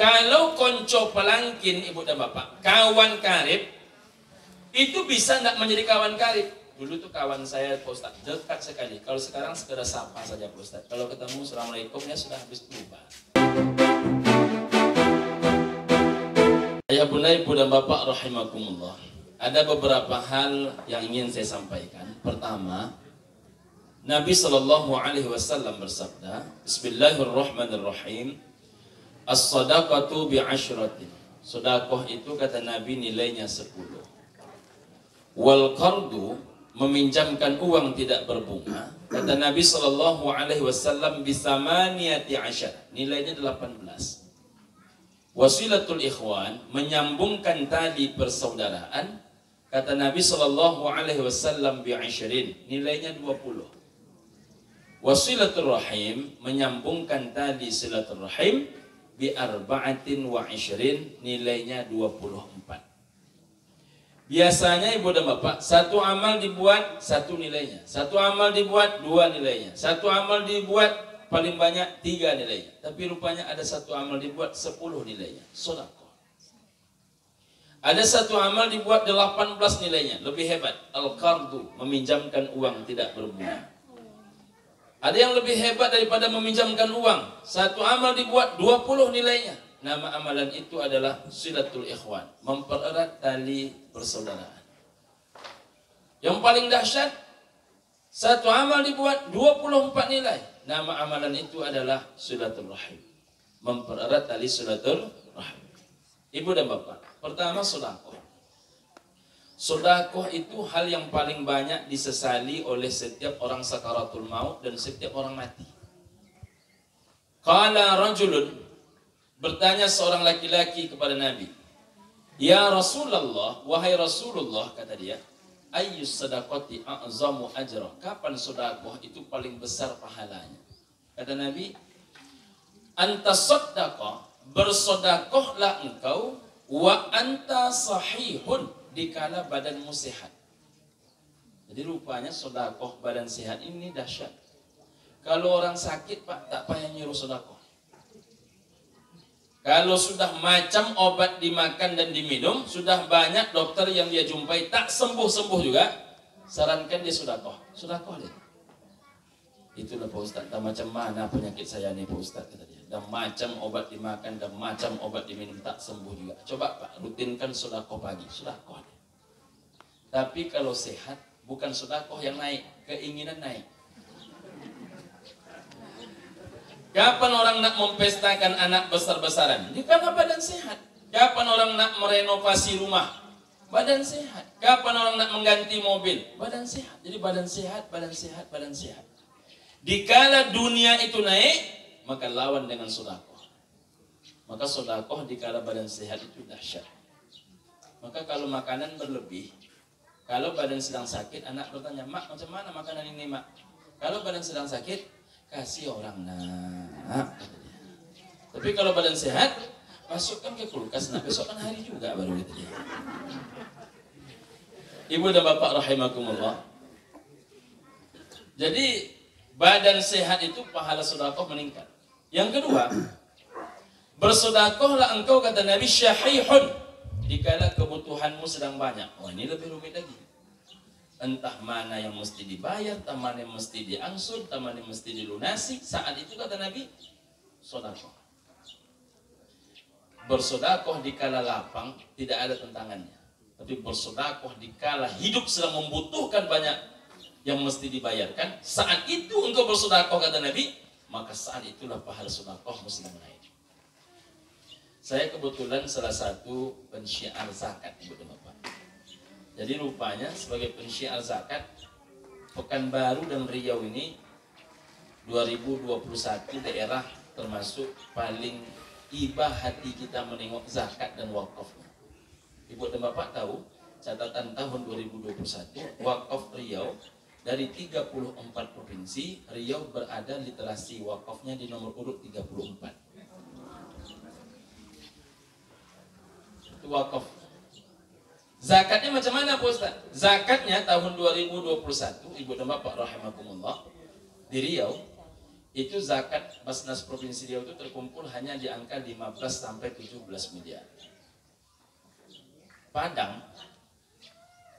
Kalau konco pelangkin ibu dan bapak, kawan karib, itu bisa nggak menjadi kawan karib? Dulu tuh kawan saya Pak Ustaz, dekat sekali. Kalau sekarang sekedar sapa saja Pak Ustaz. Kalau ketemu assalamualaikum ya sudah habis berubah. Ayah bunda ibu dan bapak rahimakumullah. Ada beberapa hal yang ingin saya sampaikan. Pertama, Nabi SAW bersabda, Bismillahirrahmanirrahim, As-sadaqatu bi'ashratin. Sedekah itu kata Nabi nilainya 10. Wal qardu, meminjamkan uang tidak berbunga, kata Nabi SAW, bisamaniyati asyar, nilainya 18. Wasilatul ikhwan, menyambungkan tali persaudaraan, kata Nabi SAW, bi'ashrin, nilainya 20. Wasilatul rahim, menyambungkan tali silatul rahim, bi'arba'atin wa ishrin, nilainya 24. Biasanya ibu dan bapak, satu amal dibuat, satu nilainya. Satu amal dibuat, 2 nilainya. Satu amal dibuat, paling banyak 3 nilainya. Tapi rupanya ada satu amal dibuat 10 nilainya. Sedekah. Ada satu amal dibuat 18 nilainya. Lebih hebat. Al-qardu, meminjamkan uang tidak berbunga. Ada yang lebih hebat daripada meminjamkan uang. Satu amal dibuat 20 nilainya. Nama amalan itu adalah silatul ikhwan, mempererat tali persaudaraan. Yang paling dahsyat, satu amal dibuat 24 nilai. Nama amalan itu adalah silatul rahim, mempererat tali silatul rahim. Ibu dan bapak, pertama sedekah. Sedekah itu hal yang paling banyak disesali oleh setiap orang sakaratul maut dan setiap orang mati. Qala rajulun, bertanya seorang laki-laki kepada Nabi, Ya Rasulullah, wahai Rasulullah, kata dia, ayyus sadaqati a'zamu ajra, kapan sedekah itu paling besar pahalanya? Kata Nabi, anta saddaqa, bersedekahlah engkau, wa anta sahihun, dikala badanmu sehat. Jadi rupanya sedekah badan sehat ini dahsyat. Kalau orang sakit Pak, tak payah nyuruh sedekah. Kalau sudah macam obat dimakan dan diminum, sudah banyak dokter yang dia jumpai tak sembuh-sembuh juga, sarankan dia sedekah. Sedekah dia. Itulah Pak Ustaz, dan macam mana penyakit saya nih Pak Ustaz, kata dia. Dan macam obat dimakan dan macam obat diminum tak sembuh juga. Coba Pak, rutinkan sedekah pagi, sedekah dia. Tapi kalau sehat, bukan sedekah yang naik, keinginan naik. Kapan orang nak mempestakan anak besar-besaran? Karena badan sehat. Kapan orang nak merenovasi rumah? Badan sehat. Kapan orang nak mengganti mobil? Badan sehat. Jadi badan sehat, badan sehat, badan sehat. Dikala dunia itu naik, maka lawan dengan sedekah. Maka sedekah dikala badan sehat itu dahsyat. Maka kalau makanan berlebih, kalau badan sedang sakit, anak bertanya, Mak, macam mana makanan ini, Mak? Kalau badan sedang sakit, kasih orang nak. Tapi kalau badan sehat, masukkan ke kulkas, nah besok kan hari juga baru gitu dia. Ibu dan bapak rahimakumullah. Jadi badan sehat itu pahala sedekah meningkat. Yang kedua, bersedekahlah engkau, kata Nabi, syahihun, dikala kebutuhanmu sedang banyak. Oh, ini lebih rumit lagi. Entah mana yang mesti dibayar, entah mana yang mesti diangsur, entah mana yang mesti dilunasi. Saat itu kata Nabi, sedekah. Bersedekah dikala lapang tidak ada tentangannya. Tapi bersedekah dikala hidup sedang membutuhkan banyak yang mesti dibayarkan. Saat itu engkau bersedekah, kata Nabi, maka saat itulah pahala sedekah mesti naik. Saya kebetulan salah satu pensyiar zakat, Ibu dan Bapak. Jadi rupanya sebagai pensyiar zakat, Pekanbaru dan Riau ini 2021 daerah termasuk paling ibah hati kita menengok zakat dan wakafnya. Ibu dan Bapak tahu, catatan tahun 2021, wakaf Riau dari 34 provinsi, Riau berada literasi wakafnya di nomor urut 34. Itu wakaf. Zakatnya macam mana Pak Ustaz? Zakatnya tahun 2021, Ibu dan Bapak rahimakumullah, di Riau itu zakat Basnas Provinsi Riau itu terkumpul hanya di angka 15 sampai 17 miliar. Padang,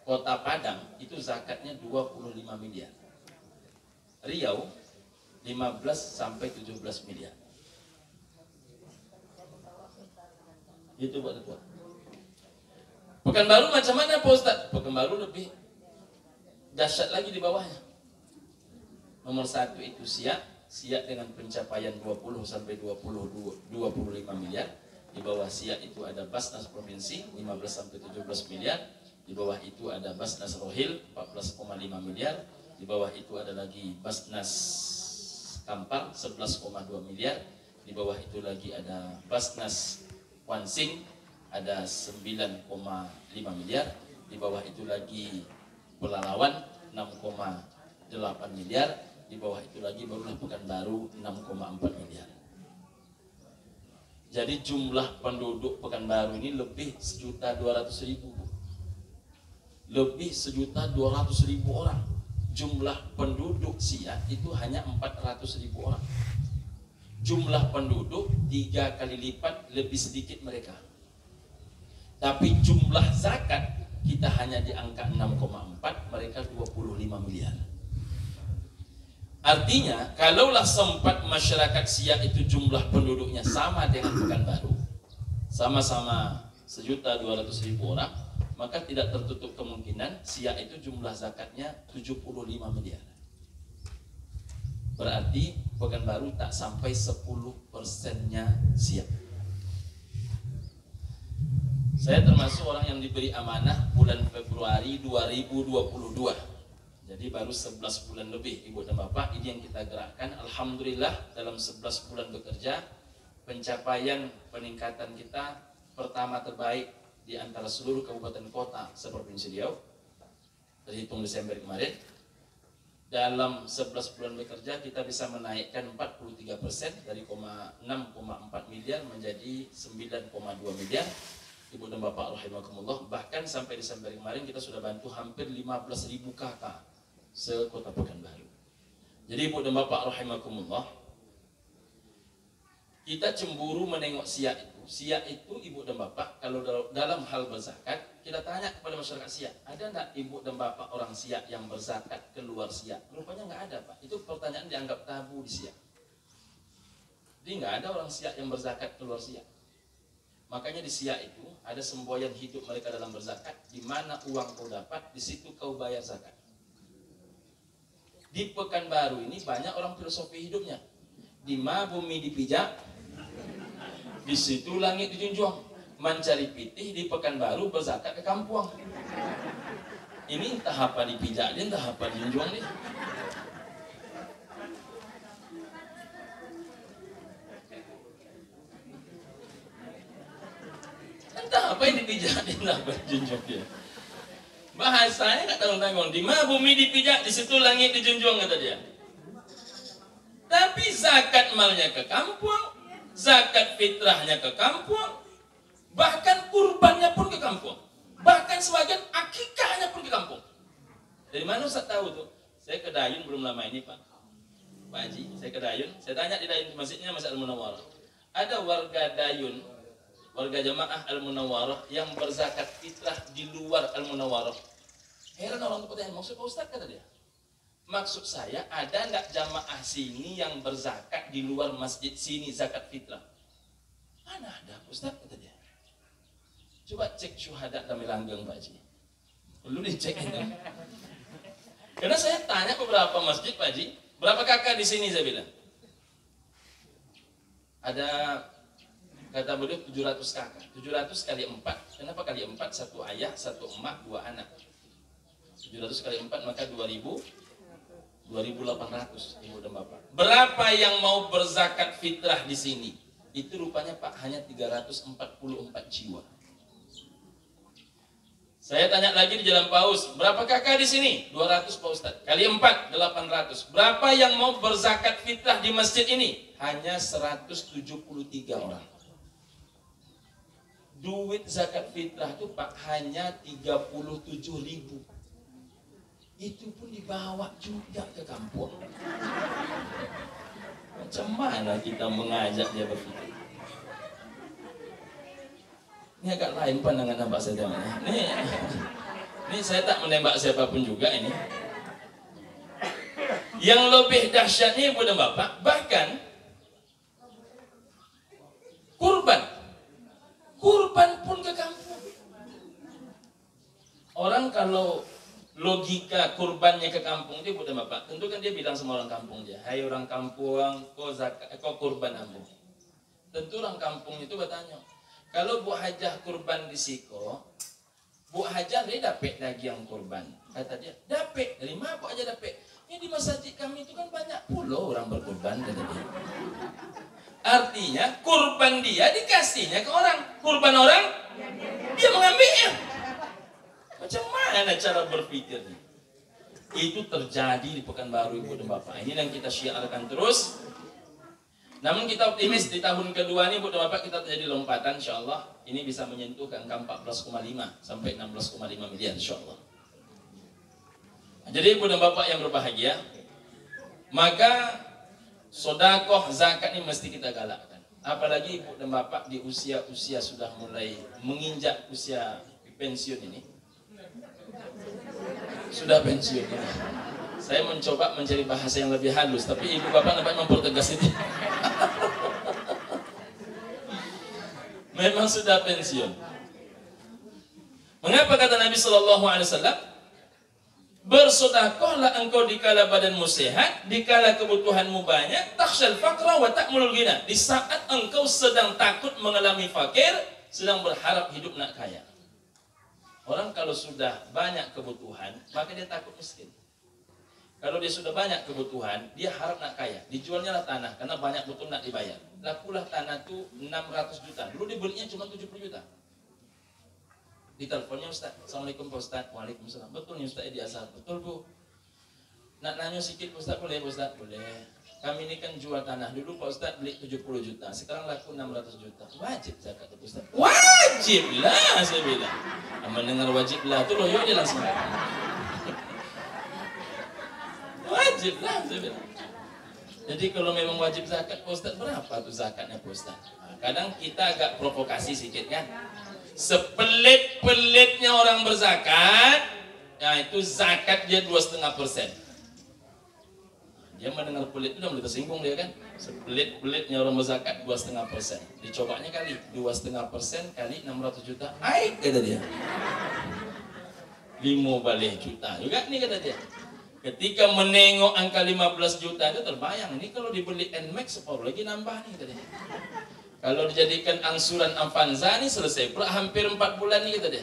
kota Padang itu zakatnya 25 miliar. Riau 15 sampai 17 miliar. Itu buat itu. Pekanbaru macam mana Pak Ustaz? Pekanbaru lebih dahsyat lagi di bawahnya. Nomor 1 itu Siak dengan pencapaian 20 sampai 25 miliar. Di bawah Siak itu ada Basnas Provinsi 15 sampai 17 miliar. Di bawah itu ada Basnas Rohil 14,5 miliar. Di bawah itu ada lagi Basnas Kampar 11,2 miliar. Di bawah itu lagi ada Basnas Wansing ada 9,5 miliar. Di bawah itu lagi Pelalawan 6,8 miliar. Di bawah itu lagi barulah Pekanbaru 6,4 miliar. Jadi jumlah penduduk Pekanbaru ini lebih 1.200.000. Lebih 1.200.000 orang. Jumlah penduduk Siak itu hanya 400.000 orang. Jumlah penduduk 3 kali lipat lebih sedikit mereka. Tapi jumlah zakat kita hanya di angka 6,4, mereka 25 miliar. Artinya, kalaulah sempat masyarakat Siak itu jumlah penduduknya sama dengan Pekanbaru, sama-sama 1.200.000 orang, maka tidak tertutup kemungkinan Siak itu jumlah zakatnya 75 miliar. Berarti Pekanbaru tak sampai 10%-nya Siak. Saya termasuk orang yang diberi amanah bulan Februari 2022. Jadi baru 11 bulan lebih Ibu dan Bapak, ini yang kita gerakkan. Alhamdulillah dalam 11 bulan bekerja, pencapaian peningkatan kita pertama terbaik di antara seluruh kabupaten kota seprovinsi Riau terhitung Desember kemarin. Dalam 11 bulan bekerja kita bisa menaikkan 43% dari 6,4 miliar menjadi 9,2 miliar. Ibu dan Bapak rahimakumullah, bahkan sampai Desember kemarin kita sudah bantu hampir 15.000 kakak sekota Pekanbaru. Jadi Ibu dan Bapak rahimakumullah, kita cemburu menengok Siak itu. Siak itu Ibu dan Bapak, kalau dalam hal berzakat, kita tanya kepada masyarakat Siak, ada enggak Ibu dan Bapak orang Siak yang berzakat keluar Siak? Rupanya enggak ada, Pak. Itu pertanyaan dianggap tabu di Siak. Jadi enggak ada orang Siak yang berzakat keluar Siak. Makanya di Siak itu ada semboyan hidup mereka dalam berzakat. Di mana uang kau dapat, di situ kau bayar zakat. Di Pekanbaru ini banyak orang filosofi hidupnya. Di mana bumi dipijak, di situ langit dijunjung. Mencari pitih di Pekanbaru, berzakat ke kampung. Ini entah apa dipijak dia, entah apa dijunjung dia. Entah apa yang dipijak dia, entah apa dijunjung dia. Bahasanya nggak tanggung-tanggung. Di mana bumi dipijak, di situ langit dijunjung, kata dia. Tapi zakat malnya ke kampung, zakat fitrahnya ke kampung, bahkan kurbannya pun ke kampung, bahkan sebagian akikahnya pun ke kampung. Dari mana Ustaz tahu tuh? Saya ke Dayun belum lama ini Pak Haji, saya ke Dayun, saya tanya di Dayun, masjidnya Masjid Al-Munawwarah. Ada warga Dayun, warga jamaah Al-Munawwarah yang berzakat fitrah di luar Al-Munawwarah. Heran orang itu bertanya, maksud Pak Ustaz, kata dia. Maksud saya, ada enggak jamaah sini yang berzakat di luar masjid sini zakat fitrah? Mana ada Ustaz, kata dia. Coba cek syuhada kami langgeng Pak Haji. Perlu dicek itu. Karena saya tanya beberapa masjid Pak Haji, berapa kakak di sini saya bilang? Ada, kata beliau 700 kakak. 700 kali 4. Kenapa kali 4? Satu ayah, satu emak, 2 anak. 700 kali 4 maka 2.800 Ibu dan Bapak. Berapa yang mau berzakat fitrah di sini? Itu rupanya Pak hanya 344 jiwa. Saya tanya lagi di Jalan Paus, berapa kakak di sini? 200 Pak Ustaz. Kali 4 800. Berapa yang mau berzakat fitrah di masjid ini? Hanya 173 orang. Duit zakat fitrah itu Pak hanya 37.000. Itu pun dibawa juga ke kampung. Macam mana kita mengajak dia berpikir? Ini agak lain pandangan nampak saya tengok. Ini saya tak menembak siapapun juga ini. Yang lebih dahsyatnya ibu dan bapak, bahkan kurban pun ke kampung. Orang kalau logika kurbannya ke kampung dia ibu dan bapak, tentu kan dia bilang sama orang kampung dia, hai orang kampung, kau kurban ambo. Tentu orang kampung itu bertanya, kalau Bu Hajah kurban di Siko, Bu Hajah dia dapat lagi yang kurban. Kata dia, dapat. Dari mana Bu Hajah dapat? Ini di masjid kami itu kan banyak pulau orang berkurban, kata dia. Artinya kurban dia dikasihnya ke orang. Kurban orang, dia mengambilnya. Macam mana cara berpikirnya? Itu terjadi di Pekanbaru ibu dan bapak. Ini yang kita syiarkan terus. Namun kita optimis di tahun kedua ini, Bu dan Bapak, kita terjadi lompatan, insya Allah. Ini bisa menyentuh ke angka 14,5 sampai 16,5 miliar, insya Allah. Jadi Bu dan Bapak yang berbahagia, maka sodakoh zakat ini mesti kita galakkan. Apalagi Ibu dan Bapak di usia-usia sudah mulai menginjak usia pensiun ini. Sudah pensiun ini. Saya mencoba mencari bahasa yang lebih halus, tapi Ibu Bapak dapat mempertegas itu. Memang sudah pensiun. Mengapa kata Nabi Shallallahu Alaihi Wasallam, bersedekahlah engkau dikala badanmu sehat, dikala kebutuhanmu banyak, takhsyal faqra wa ta'mulul ghina. Di saat engkau sedang takut mengalami fakir, sedang berharap hidup nak kaya. Orang kalau sudah banyak kebutuhan, maka dia takut miskin. Kalau dia sudah banyak kebutuhan, dia harap nak kaya. Dijualnya lah tanah, karena banyak betul nak dibayar. Lakulah tanah itu 600 juta. Dulu dibelinya cuma 70 juta. Di teleponnya Ustaz, Assalamualaikum Pak Ustaz. Waalaikumsalam. Betul nih Ustaz di asal. Betul Bu. Nak nanya sedikit Pak Ustaz, boleh Pak Ustaz? Boleh. Kami ini kan jual tanah. Dulu Pak Ustaz beli 70 juta. Sekarang laku 600 juta. Wajib zakat Pak Ustaz. Wajib lah saya bilang. Mendengar wajib lah itu loh, yuk dia langsung. Wajib lah saya bilang. Jadi kalau memang wajib zakat Pak Ustaz, berapa tuh zakatnya Pak Ustaz? Nah, kadang kita agak provokasi sedikit kan. Sepelit-pelitnya orang berzakat, ya itu zakat dia 2,5%. Dia mendengar pelit itu udah mulai tersinggung dia kan. Sepelit-pelitnya orang berzakat 2,5%. Dicobanya kali 2,5% kali 600 juta. Aik kata dia. 5 balik juta juga nih kata dia. Ketika menengok angka 15 juta itu terbayang, ini kalau dibeli NMAX separuh lagi nambah nih tadi. Kalau dijadikan angsuran Avanza nih selesai pula hampir 4 bulan nih tadi.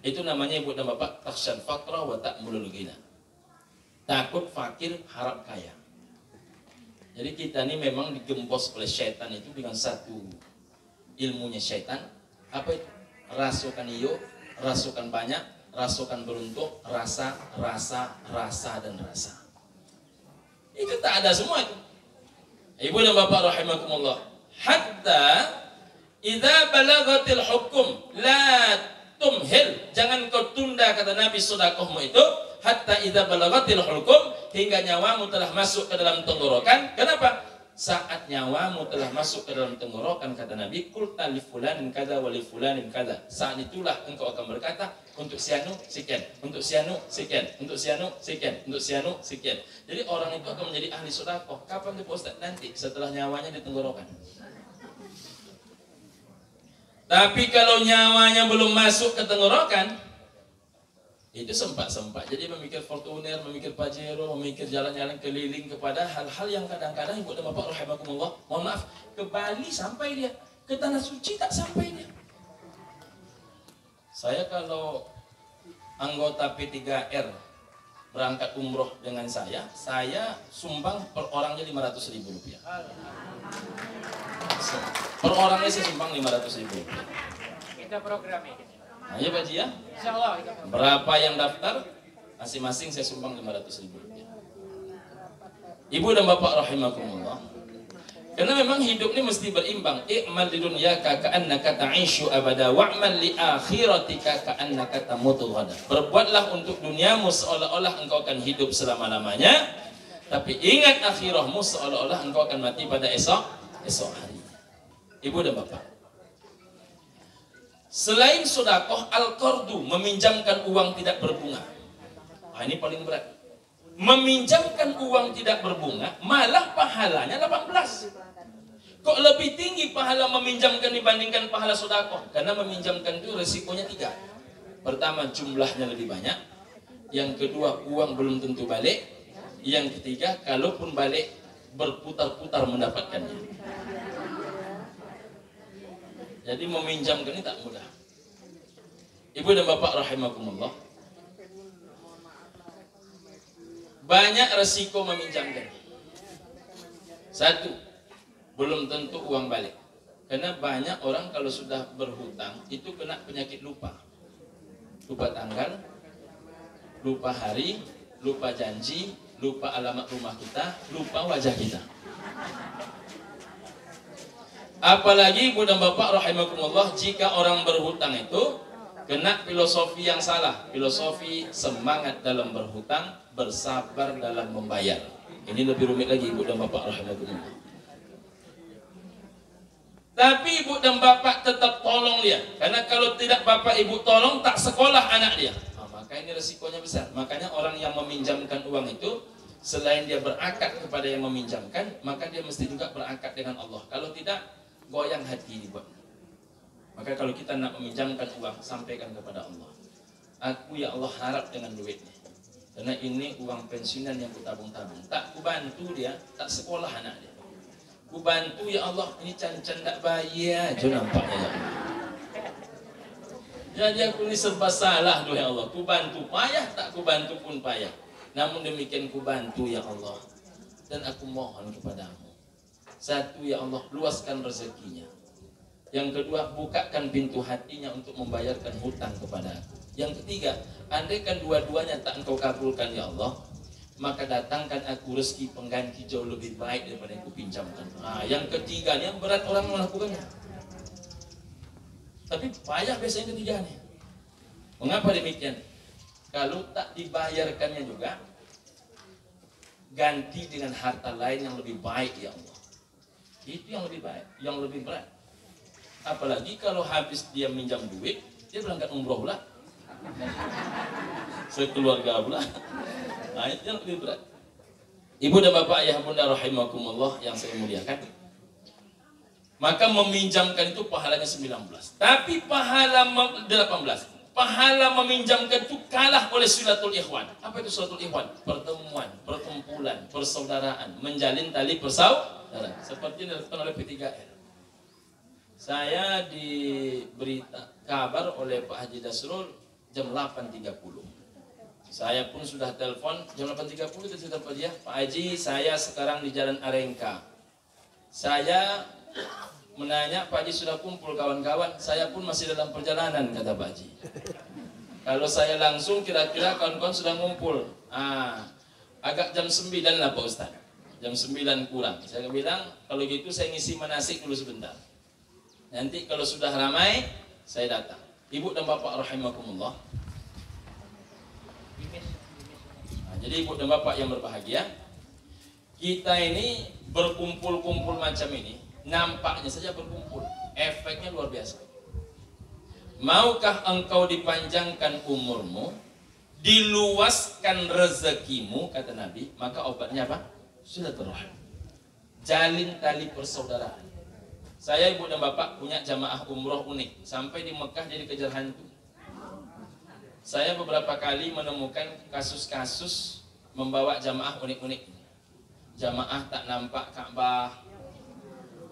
Itu namanya Ibu dan Bapak takhsyal faqra wa ta'mulul ghina. Takut fakir, harap kaya. Jadi kita ini memang digembos oleh syaitan itu dengan satu ilmunya syaitan. Apa itu? Rasukan iyo, rasukan banyak, rasukan beruntung, rasa, dan rasa. Itu tak ada semua itu. Ibu dan Bapak rahimakumullah. Hatta idza balagatil hukum la tumhil. Jangan kau tunda kata Nabi sedekahmu itu hatta idza balagatil hukum, hingga nyawamu telah masuk ke dalam tenggorokan. Kenapa? Saat nyawamu telah masuk ke dalam tenggorokan kata Nabi, qulta li fulanin kada wa li fulanin kada. Saat itulah engkau akan berkata, untuk si anu sekian, untuk si anu sekian, untuk si anu sekian, untuk si anu sekian. Jadi orang itu akan menjadi ahli sedekah. Kapan tuh Ustaz? Nanti setelah nyawanya di tenggorokan. Tapi kalau nyawanya belum masuk ke tenggorokan, itu sempat-sempat. Jadi memikir Fortuner, memikir Pajero, memikir jalan-jalan keliling kepada hal-hal yang kadang-kadang Ibu dan Bapak rahimakumullah, mohon maaf, ke Bali sampai dia, ke Tanah Suci tak sampai dia. Saya kalau anggota P3R berangkat umroh dengan saya sumbang per orangnya 500.000 rupiah. Per orangnya saya sumbang 500.000 rupiah. Kita program ini. Nah, ya Pak Ji ya? Insyaallah. Berapa yang daftar? Masing-masing saya sumbang 500.000 rupiah. Ibu dan Bapak rahimakumullah. Karena memang hidup ini mesti berimbang. I'mal li dunyaka ka'annaka ta'ishu abada wa'mal li akhiratika ka'annaka tamutu ghada. Berbuatlah untuk duniamu seolah-olah engkau akan hidup selama-lamanya, Tapi ingat akhirahmu seolah-olah engkau akan mati pada esok hari. Ibu dan bapak, selain sedekah, al-qardu, meminjamkan uang tidak berbunga. Nah, ini paling berat. Meminjamkan uang tidak berbunga malah pahalanya 18. Kok lebih tinggi pahala meminjamkan dibandingkan pahala sedekah? Karena meminjamkan itu resikonya 3. Pertama, jumlahnya lebih banyak. Yang kedua, uang belum tentu balik. Yang ketiga, kalaupun balik, berputar-putar mendapatkannya. Jadi meminjamkan ini tak mudah. Ibu dan bapak rahimakumullah, banyak resiko meminjamkan. 1, belum tentu uang balik. Karena banyak orang kalau sudah berhutang itu kena penyakit lupa. Lupa tanggal, lupa hari, lupa janji, lupa alamat rumah kita, lupa wajah kita. Apalagi ibu dan bapak rahimakumullah, jika orang berhutang itu kena filosofi yang salah. Filosofi semangat dalam berhutang, bersabar dalam membayar. Ini lebih rumit lagi ibu dan bapak rahimakumullah. Tapi ibu dan bapak tetap tolong dia. Karena kalau tidak bapak ibu tolong, tak sekolah anak dia. Maka ini resikonya besar. Makanya orang yang meminjamkan uang itu, selain dia berakad kepada yang meminjamkan, maka dia mesti juga berakad dengan Allah. Kalau tidak, goyang hati dibuat. Maka kalau kita nak meminjamkan uang, sampaikan kepada Allah. Aku ya Allah harap dengan duitnya. Karena ini uang pensiunan yang kutabung-tabung. Tak kubantu dia, tak sekolah anak dia. Kubantu ya Allah, ini can-can tak bayar aja nampaknya ya Allah. Jadi aku ini serba salah doa ya Allah. Kubantu payah, tak kubantu pun payah. Namun demikian kubantu ya Allah. Dan aku mohon kepadamu. 1, ya Allah, luaskan rezekinya. Yang kedua, bukakan pintu hatinya untuk membayarkan hutang kepada aku. Yang ketiga, andaikan dua-duanya tak engkau kabulkan ya Allah, maka datangkan aku rezeki pengganti jauh lebih baik daripada yang kupinjamkan. Nah, yang ketiga, yang berat orang melakukannya. Tapi payah biasanya ketiganya. Mengapa demikian? Kalau tak dibayarkannya juga, ganti dengan harta lain yang lebih baik ya Allah. Itu yang lebih baik, yang lebih berat. Apalagi kalau habis dia minjam duit, dia berangkat umroh pula, sekeluarga pula. Nah, itu yang lebih berat. Ibu dan bapak, ayah bunda rahimakumullah yang saya muliakan, maka meminjamkan itu pahalanya 19. Tapi pahala 18. Pahala meminjamkan itu kalah oleh silatul ikhwan. Apa itu silatul ikhwan? Pertemuan, perkumpulan, persaudaraan, menjalin tali persaudaraan. Seperti yang dilakukan oleh P3R. Saya diberi kabar oleh Pak Haji Dasrul jam 8.30. Saya pun sudah telepon jam 8.30 itu sudah telepon dia, Pak Haji, saya sekarang di Jalan Arengka. Saya menanya, Pak Haji sudah kumpul kawan-kawan? Saya pun masih dalam perjalanan, kata Pak Haji. Kalau saya langsung kira-kira kawan-kawan sudah ngumpul. Agak jam 9 lah Pak Ustaz. Jam 9 kurang. Saya bilang, kalau gitu saya ngisi manasik dulu sebentar. Nanti kalau sudah ramai, saya datang. Ibu dan bapak rahimakumullah. Jadi ibu dan bapak yang berbahagia, kita ini berkumpul-kumpul macam ini, nampaknya saja berkumpul, efeknya luar biasa. Maukah engkau dipanjangkan umurmu, diluaskan rezekimu, kata Nabi, maka obatnya apa? Silaturahim. Jalin tali persaudaraan. Saya ibu dan bapak punya jamaah umroh unik. Sampai di Mekah jadi kejar hantu. Saya beberapa kali menemukan kasus-kasus membawa jamaah unik-unik. Jamaah tak nampak Ka'bah.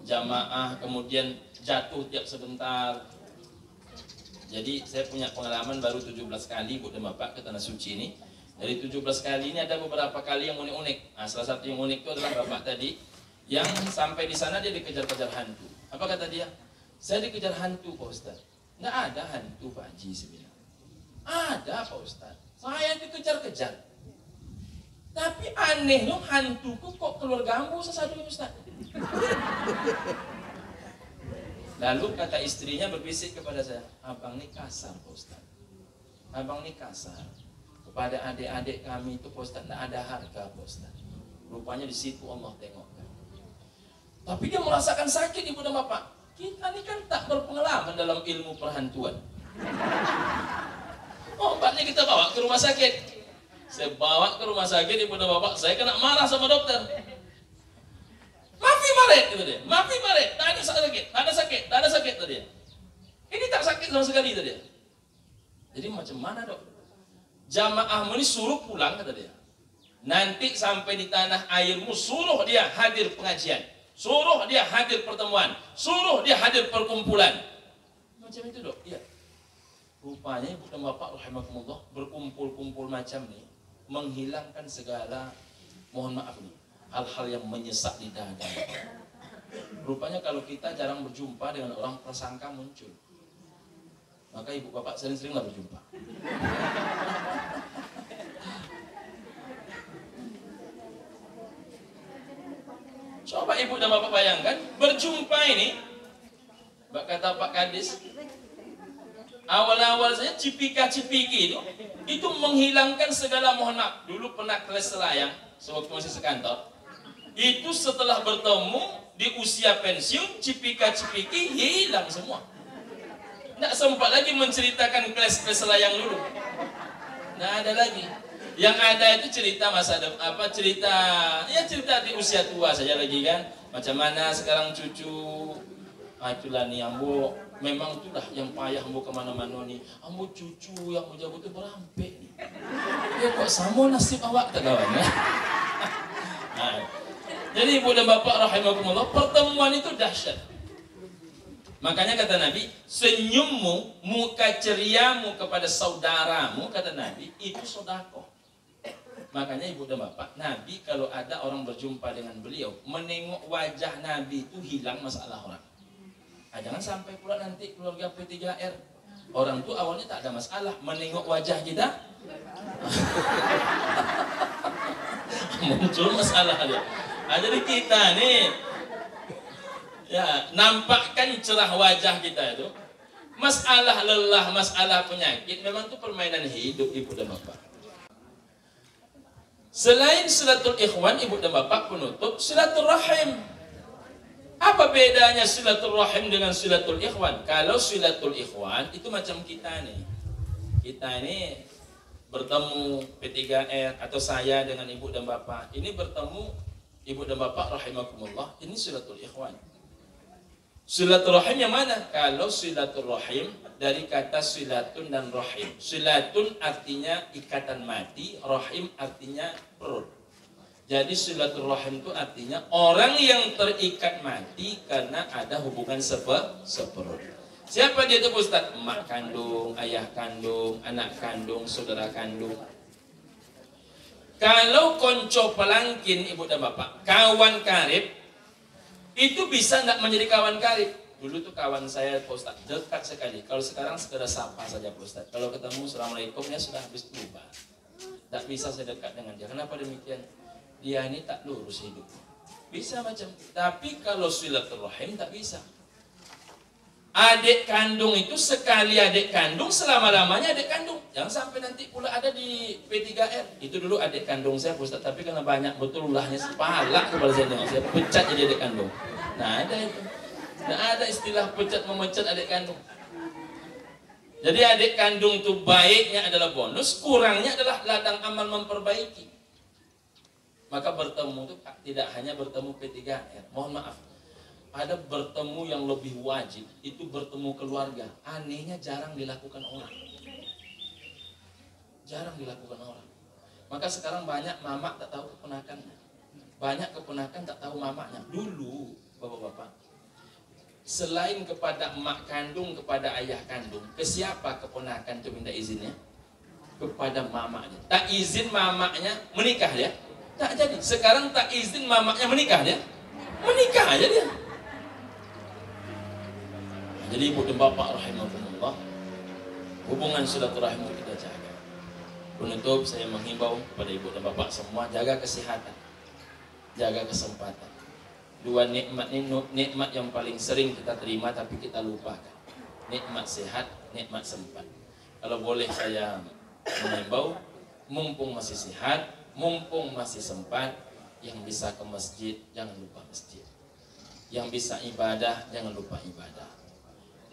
Jamaah kemudian jatuh tiap sebentar. Jadi saya punya pengalaman baru 17 kali ibu dan bapak ke Tanah Suci ini. Dari 17 kali ini ada beberapa kali yang unik-unik. Nah, salah satu yang unik itu adalah bapak tadi yang sampai di sana dia dikejar-kejar hantu. Apa kata dia? Saya dikejar hantu Pak Ustaz. Nggak ada hantu Pak Haji sebenarnya. Ada Pak Ustaz. Saya dikejar-kejar. Tapi aneh loh, hantuku kok keluar gambu sesadu Ustaz. Lalu kata istrinya berbisik kepada saya, abang ini kasar Pak Ustaz. Abang ini kasar. Kepada adik-adik kami itu Pak Ustaz tidak ada harga Pak Ustaz. Rupanya di situ Allah tengokkan. Tapi dia merasakan sakit ibu dan bapak. Kita ini kan tak berpengalaman dalam ilmu perhantuan. Obatnya kita bawa ke rumah sakit. Saya bawa ke rumah sakit ibu dan bapak, saya kena marah sama dokter. Mafi maret, gitu dia. Mafi maret, tak ada sakit, tak ada sakit, tak ada sakit tadi. Ini tak sakit sama sekali tadi. Jadi macam mana dok? Jamaahmu ini suruh pulang kata dia. Nanti sampai di tanah airmu suruh dia hadir pengajian, suruh dia hadir pertemuan, suruh dia hadir perkumpulan. Macam itu dok. Iya. Rupanya ibu dan bapak rahimakumullah berkumpul-kumpul macam ni menghilangkan segala, mohon maaf nih, hal-hal yang menyesak di dada. Rupanya kalau kita jarang berjumpa dengan orang, prasangka muncul. Maka ibu bapak sering-seringlah berjumpa. Coba ibu dan bapak bayangkan, berjumpa ini, kata Pak Kadis, awal-awal saya cipika-cipiki itu menghilangkan segala, mohon maaf, dulu pernah kelas selayang, sewaktu masih sekantor, itu setelah bertemu di usia pensiun, cipika-cipiki hilang semua. Tidak sempat lagi menceritakan kelas-kelas selayang dulu. Tidak ada lagi. Yang ada itu cerita masa depan, cerita di usia tua saja lagi kan. Macam mana sekarang cucu, itulah nih ambo, memang itulah yang payah ambo kemana-mana nih. Ambo cucu yang menjaga itu berampek nih. Ya kok sama nasib awak tak kawan ya? Nah, jadi ibu dan bapak rahimakumullah, pertemuan itu dahsyat. Makanya kata Nabi, senyummu, muka ceriamu kepada saudaramu, kata Nabi, itu sedekah. Makanya ibu dan bapak, Nabi kalau ada orang berjumpa dengan beliau, menengok wajah Nabi itu hilang masalah orang. Nah, jangan sampai pula nanti keluarga P3R, orang tuh awalnya tak ada masalah, menengok wajah kita, muncul masalah dia. Nah, jadi kita nih, ya, nampakkan cerah wajah kita itu. Masalah lelah, masalah penyakit memang itu permainan hidup ibu dan bapak. Selain silatul ikhwan ibu dan bapak, penutup silatul rahim. Apa bedanya silatul rahim dengan silatul ikhwan? Kalau silatul ikhwan itu macam kita nih. Kita ini bertemu P3R atau saya dengan ibu dan bapak. Ini bertemu ibu dan bapak rahimakumullah, ini silatul ikhwan. Silaturahim yang mana? Kalau silaturahim dari kata silatun dan rahim. Silatun artinya ikatan mati, rahim artinya perut. Jadi silaturahim itu artinya orang yang terikat mati karena ada hubungan seperut. Siapa dia itu Ustaz? Emak kandung, ayah kandung, anak kandung, saudara kandung. Kalau konco pelangkin ibu dan bapak, kawan karib, itu bisa nggak menjadi kawan karib? Dulu tuh kawan saya Pak Ustaz, dekat sekali. Kalau sekarang sekedar sapa saja Pak Ustaz. Kalau ketemu Assalamualaikum ya sudah habis berubah. Tak bisa saya dekat dengan dia. Kenapa demikian? Dia ini tak lurus hidup. Bisa macam, tapi kalau silaturahim tak bisa. Adik kandung itu sekali adik kandung, selama-lamanya adik kandung. Jangan sampai nanti pula ada di P3R. Itu dulu adik kandung saya Pak Ustaz, tapi karena banyak betul ulahnya sepala kepala saya tengok, saya pecat jadi adik kandung. Nah ada itu. Nah ada istilah pecat memecat adik kandung. Jadi adik kandung itu baiknya adalah bonus, kurangnya adalah ladang amal memperbaiki. Maka bertemu itu tidak hanya bertemu P3R. Mohon maaf. Ada bertemu yang lebih wajib, itu bertemu keluarga. Anehnya jarang dilakukan orang. Jarang dilakukan orang. Maka sekarang banyak mamak tak tahu keponakannya. Banyak keponakan tak tahu mamaknya. Dulu, bapak-bapak, selain kepada emak kandung, kepada ayah kandung, ke siapa keponakan itu minta izinnya? Kepada mamaknya. Tak izin mamaknya menikah dia? Tak jadi. Sekarang tak izin mamaknya menikah dia? Menikah aja dia. Jadi ibu dan bapak rahimahumullah, hubungan silaturahim kita jaga. Penutup saya menghimbau kepada ibu dan bapak semua, jaga kesehatan, jaga kesempatan. Dua nikmat ini nikmat yang paling sering kita terima tapi kita lupakan. Nikmat sehat, nikmat sempat. Kalau boleh saya menghimbau, mumpung masih sehat, mumpung masih sempat, Yang bisa ke masjid, jangan lupa masjid. Yang bisa ibadah, jangan lupa ibadah.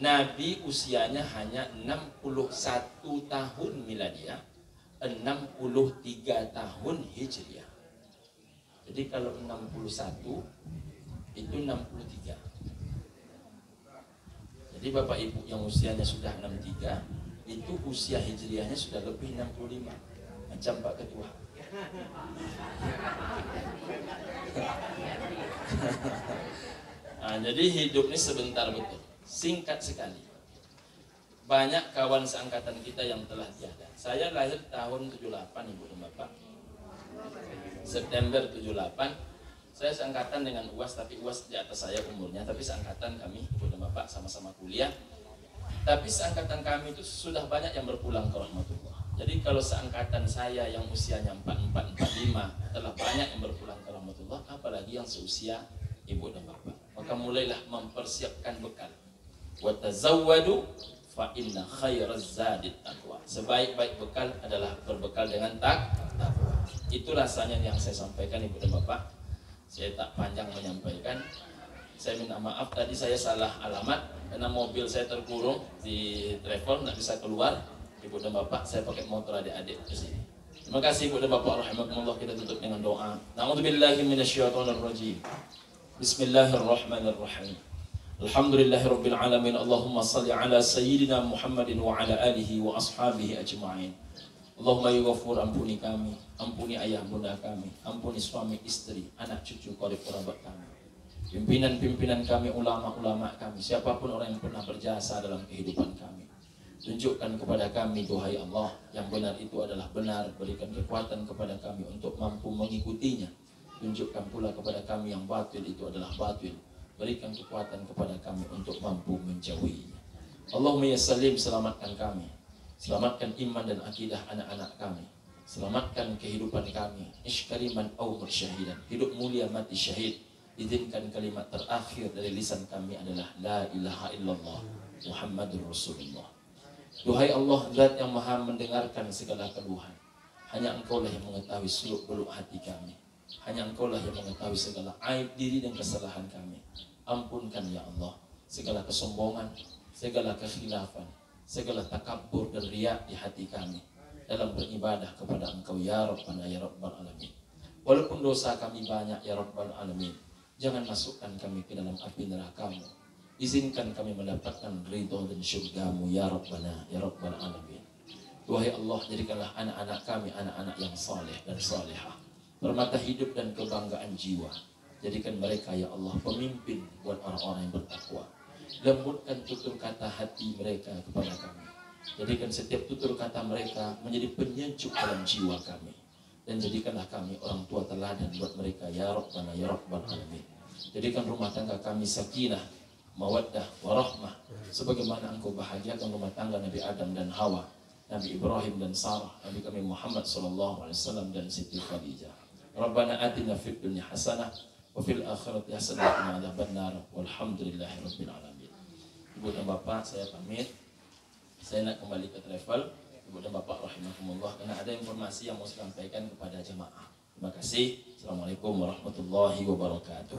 Nabi usianya hanya 61 tahun miladiah, 63 tahun hijriah. Jadi kalau 61 itu 63. Jadi Bapak Ibu yang usianya sudah 63, itu usia hijriahnya sudah lebih 65. Macam Pak Ketua. Nah, jadi hidup ini sebentar betul, singkat sekali. Banyak kawan seangkatan kita yang telah tiada. Saya lahir tahun 78 Ibu dan Bapak. September 78. Saya seangkatan dengan UAS, tapi UAS di atas saya umurnya. Tapi seangkatan kami Ibu dan Bapak sama-sama kuliah. Tapi seangkatan kami itu sudah banyak yang berpulang ke rahmatullah. Jadi kalau seangkatan saya yang usianya 44, 45 telah banyak yang berpulang ke rahmatullah, apalagi yang seusia Ibu dan Bapak. Maka mulailah mempersiapkan bekal. Wa tazawwadu fa inna khairaz zadit taqwa. Sebaik-baik bekal adalah berbekal dengan takwa. Itu rasanya yang saya sampaikan Ibu dan Bapak. Saya tak panjang menyampaikan. Saya minta maaf tadi saya salah alamat karena mobil saya terkurung di travel, nggak bisa keluar. Ibu dan Bapak, saya pakai motor adik-adik ke sini. Terima kasih Ibu dan Bapak rahimakumullah. Kita tutup dengan doa. Na'udzubillahi minasyaitonirrajim. Bismillahirrahmanirrahim. Alhamdulillahirabbil alamin. Allahumma shalli ala sayyidina Muhammadin wa ala alihi wa ashabihi ajma'in. Allahumma ya Ghafur, ampuni kami, ampuni ayah bunda kami, ampuni suami istri, anak cucu qarib kerabat kami. Pimpinan-pimpinan kami, ulama-ulama kami, siapapun orang yang pernah berjasa dalam kehidupan kami. Tunjukkan kepada kami, Duhai Allah, yang benar itu adalah benar. Berikan kekuatan kepada kami untuk mampu mengikutinya. Tunjukkan pula kepada kami yang batil itu adalah batil. Berikan kekuatan kepada kami untuk mampu menjauhinya. Allahumma ya Salim, selamatkan kami. Selamatkan iman dan akidah anak-anak kami. Selamatkan kehidupan kami. Ishkariman au mursyahidan. Hidup mulia mati syahid. Izinkan kalimat terakhir dari lisan kami adalah La ilaha illallah Muhammadur Rasulullah. Duhai Allah, Zat yang maha mendengarkan segala keluhan. Hanya Engkau lah yang mengetahui seluk-beluk hati kami. Hanya Engkau lah yang mengetahui segala aib diri dan kesalahan kami. Ampunkan ya Allah segala kesombongan, segala kekhilafan, segala takabur dan riak di hati kami dalam beribadah kepada Engkau ya Rabbana ya Rabbal Alamin. Walaupun dosa kami banyak ya Rabbal Alamin, jangan masukkan kami ke dalam api neraka-Mu. Izinkan kami mendapatkan ridho dan syurga-Mu ya Rabbana ya Rabbal Alamin. Duhai Allah, jadikanlah anak-anak kami anak-anak yang saleh dan salihah, permata hidup dan kebanggaan jiwa. Jadikan mereka ya Allah pemimpin buat orang-orang yang bertakwa. Lembutkan tutur kata hati mereka kepada kami. Jadikan setiap tutur kata mereka menjadi penyejuk dalam jiwa kami. Dan jadikanlah kami orang tua teladan buat mereka ya Rabbana ya Rabbal Alamin. Jadikan rumah tangga kami sakinah, mawaddah, warahmah, sebagaimana Engkau bahagiakan rumah tangga Nabi Adam dan Hawa, Nabi Ibrahim dan Sarah, Nabi kami Muhammad sallallahu alaihi wasallam dan Siti Khadijah. Rabbana atina fid dunya hasanah wa fil akhirati hasanah wa qina adzabannar. Walhamdulillahirabbil alamin. Ibu dan Bapak, saya pamit. Saya nak kembali ke travel. Ibu dan Bapak rahimakumullah, karena ada informasi yang mau saya sampaikan kepada jemaah. Terima kasih. Assalamualaikum warahmatullahi wabarakatuh.